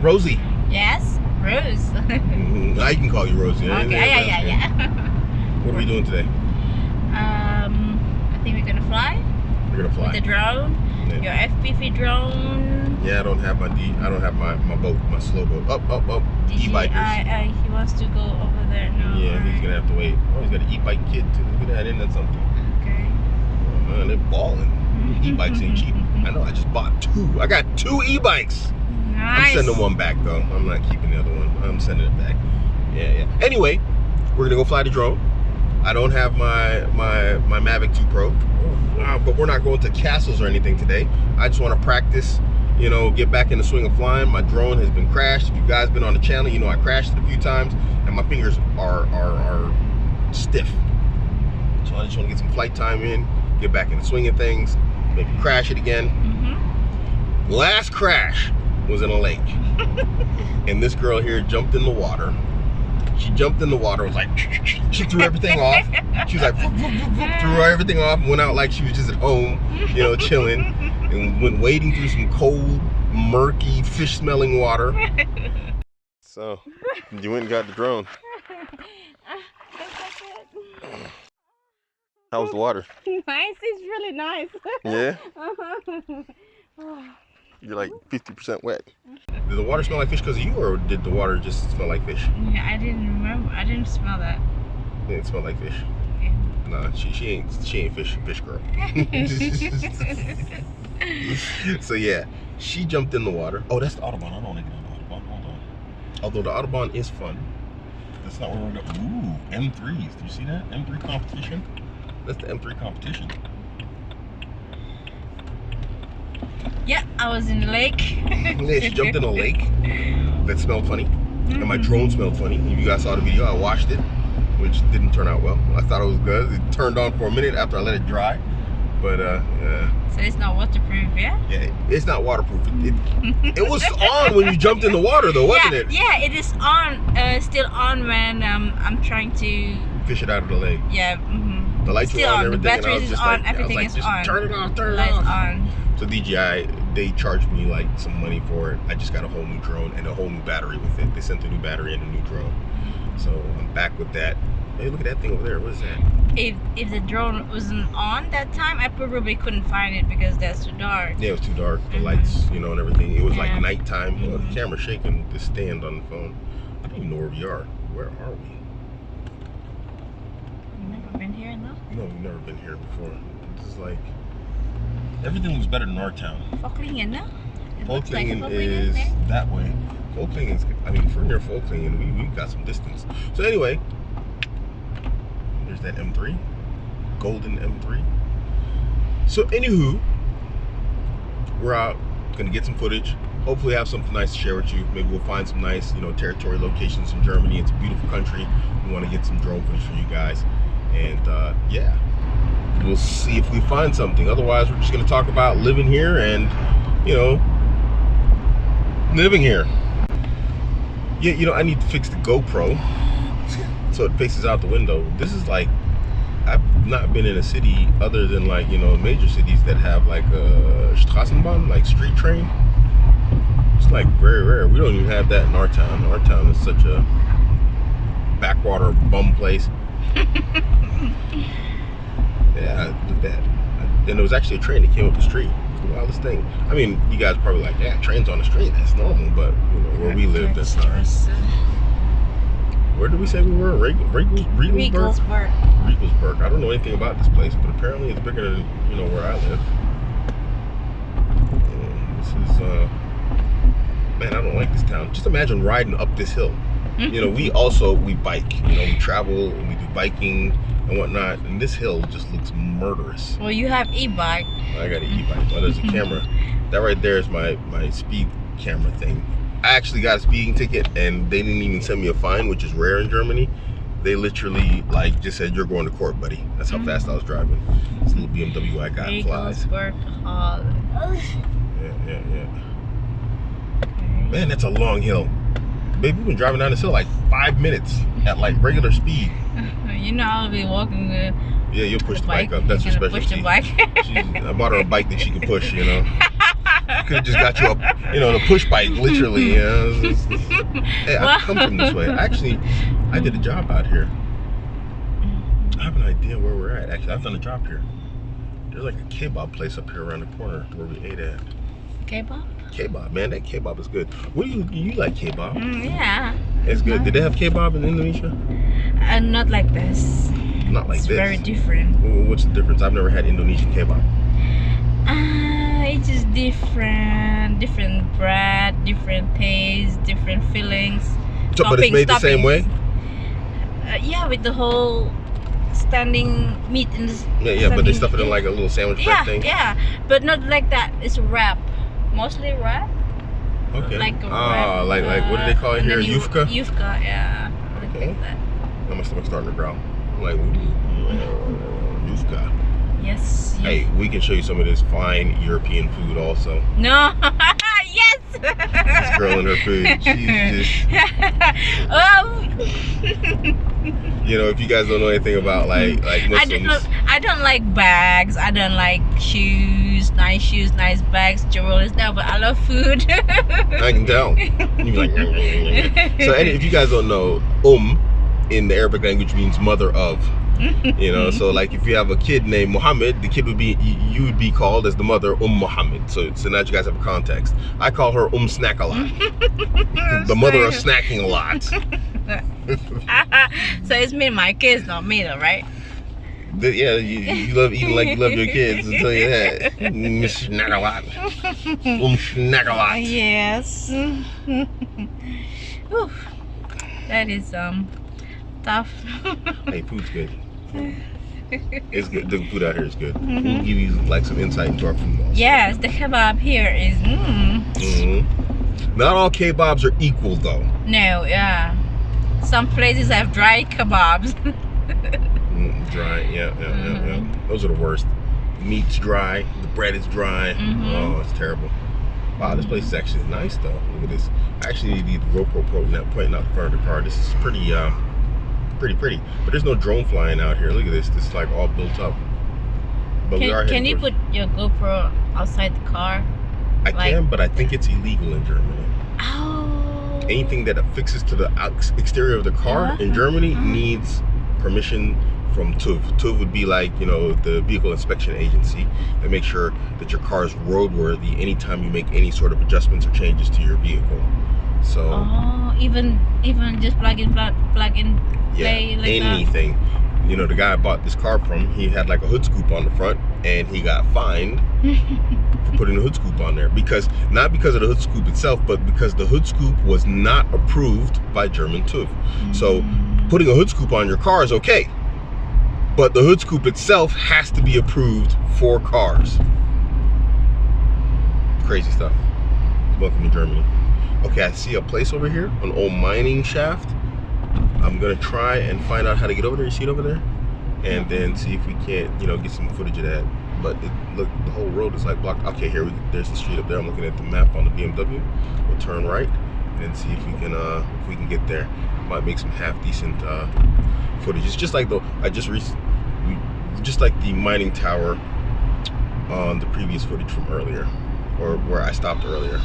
Rosie. Yes, Rose. I can call you Rosie. Okay, yeah. What are we doing today? I think we're gonna fly. We're gonna fly. With the drone. Yeah. Your FPV drone. Yeah, I don't have my boat, my slow boat. Up. E-bikers. He wants to go over there now. Yeah, he's gonna have to wait. Oh, he's got an e-bike kit too. Look at that, isn't that something? Okay. Oh, man, they're balling. E-bikes ain't cheap. I know, I just bought 2. I got 2 e-bikes. Nice. I'm sending one back though. I'm not keeping the other one. I'm sending it back. Yeah. Anyway, we're gonna go fly the drone. I don't have my Mavic 2 Pro, but we're not going to castles or anything today. I just want to practice, you know, get back in the swing of flying. My drone has been crashed. If you guys been on the channel, you know I crashed it a few times, and my fingers are stiff. So I just want to get some flight time in, get back in the swing of things, maybe crash it again. Last crash was in a lake, and this girl here jumped in the water. She jumped in the water, was like, she threw everything off. She was like, threw everything off, went out like she was just at home, you know, chilling, and went wading through some cold, murky, fish-smelling water. So, you went and got the drone. How was the water? Nice, it's really nice. Yeah? You're like 50% wet. Did the water smell like fish because of you, or did the water just smell like fish? Yeah, I didn't remember. I didn't smell that. It didn't smell like fish. Yeah. Nah, she ain't fish girl. So yeah, she jumped in the water. Oh, that's the Autobahn. I don't want to get on the Autobahn. Hold on. Although the Autobahn is fun. That's not where we're going. Ooh, M3s. Do you see that? M3 competition. That's the M3 competition. Yeah, I was in the lake. Yeah, she jumped in a lake that smelled funny, and my drone smelled funny. If you guys saw the video, I washed it, which didn't turn out well. I thought it was good. It turned on for a minute after I let it dry, but yeah. So it's not waterproof, yeah? Yeah, it's not waterproof. It was on when you jumped in the water, though, wasn't it? Yeah, it is on. Still on when I'm trying to fish it out of the lake. Yeah. The lights still were on. The Everything, batteries is on. Everything is on. Turn it off. Turn it Lights off. on. So DJI, they charged me like some money for it. I just got a whole new drone and a whole new battery with it. They sent a new battery and a new drone. So I'm back with that. Hey, look at that thing over there. What is that? If the drone wasn't on that time, I probably couldn't find it because that's too dark. Yeah, it was too dark. The lights, you know, and everything. It was like nighttime. You know, the camera's shaking the stand on the phone. I don't even know where we are. Where are we? You've never been here, no? No, we've never been here before. This is like, everything looks better than our town. Folklingen, no? Folklingen is that way. Folklingen is, I mean, if we're near Folklingen, we've got some distance. So anyway, there's that M3, golden M3. So anywho, we're out, gonna get some footage. Hopefully have something nice to share with you. Maybe we'll find some nice, you know, territory locations in Germany. It's a beautiful country. We want to get some drone footage for you guys. And yeah, we'll see if we find something. Otherwise, we're just gonna talk about living here and, you know, living here. Yeah, you know, I need to fix the GoPro so it faces out the window. This is like, I've not been in a city other than like, you know, major cities that have like a Straßenbahn, like street train. It's like very rare. We don't even have that in our town. Our town is such a backwater bum place. Yeah, look at that. And there was actually a train that came up the street. It's the wildest thing. I mean, you guys are probably like, yeah, trains on the street, that's normal, but you know, where we live, that's not. Where did we say we were? Regelsburg? Regelsburg. I don't know anything about this place, but apparently it's bigger than, you know, where I live. This is, man, I don't like this town. Just imagine riding up this hill. You know, we bike. You know, we travel and we do biking and whatnot, and this hill just looks murderous. Well, you have e-bike. I got an e-bike. Oh, there's a camera. That right there is my speed camera thing. I actually got a speeding ticket, and they didn't even send me a fine, which is rare in Germany. They literally like just said, "You're going to court, buddy." That's how fast I was driving. This little BMW I got flies. Holla. Yeah. Man, that's a long hill. Baby, we've been driving down this hill like 5 minutes at like regular speed. You know, I'll be walking the. Yeah, you'll push the bike up. That's your specialty. Push the bike. I bought her a bike that she can push, you know. Could have just got you a, you know, the push bike, literally. You know, hey, I come from this way. Actually, I did a job out here. I have an idea where we're at. Actually, I've done a job here. There's like a kebab place up here around the corner where we ate at. Kebab? Kebab, man, that kebab is good. What do you like kebab? Yeah. It's good. Did they have kebab in Indonesia? Not like this. Not like it's this. Very different. What's the difference? I've never had Indonesian kebab. It's just different. Different bread, different taste, different fillings. So, but it's made the same way? Yeah, with the whole standing meat in the. Yeah, but they stuff it in like a little sandwich bread thing? Yeah, but not like that. It's wrap. Mostly wrap. Okay. Like a wrap. Like what do they call it here? Yufka? Yufka, yeah. Okay. Like that. Now my stomach's starting to growl. I'm like, Yufka. Yes. Hey, we can show you some of this fine European food also. No. Yes. This girl and her food. She's just. You know, if you guys don't know anything about like Muslims. I don't like bags. I don't like shoes, nice bags, jewelry. No, but I love food. I can tell. You be like. So, and if you guys don't know, in the Arabic language means mother of. You know, so like if you have a kid named Muhammad, the kid would be, you would be called as the mother Muhammad. So now you guys have a context. I call her Snack a lot. The mother of snacking a lot. So it's me and my kids, not me though, right? Yeah, you love eating like you love your kids, I'll tell you that. Snack a lot. Snack a lot. Yes. Whew. That is tough. Hey, food's good. It's good. The food out here is good. We'll give you like some insight into our food also. Yes, the kebab here is Not all kebabs are equal though. No, yeah. Some places have dry kebabs. Dry, yeah. Those are the worst. Meat's dry, the bread is dry. Oh, it's terrible. Wow, this place is actually nice though. Look at this. I actually need the GoPro pointing out the front of the car. This is pretty pretty. But there's no drone flying out here. Look at this. This is like all built up. But can you put your GoPro outside the car? I can, but I think it's illegal in Germany. Oh. Anything that affixes to the exterior of the car in Germany needs permission from TÜV. TÜV would be like, you know, the vehicle inspection agency that makes sure that your car is roadworthy anytime you make any sort of adjustments or changes to your vehicle. So even just plug in yeah, like anything that. You know, the guy I bought this car from, he had like a hood scoop on the front and he got fined for putting the hood scoop on there, because not because of the hood scoop itself, but because the hood scoop was not approved by German TÜV. So putting a hood scoop on your car is okay, but the hood scoop itself has to be approved for cars. Crazy stuff. Welcome to Germany. Okay, I see a place over here, an old mining shaft. I'm gonna try and find out how to get over there. You see it over there? And then see if we can't, you know, get some footage of that. But look, the whole road is like blocked. Okay, there's the street up there. I'm looking at the map on the BMW. We'll turn right and see if we can get there. Might make some half decent footage. It's just like just like the mining tower on the previous footage from earlier, or where I stopped earlier.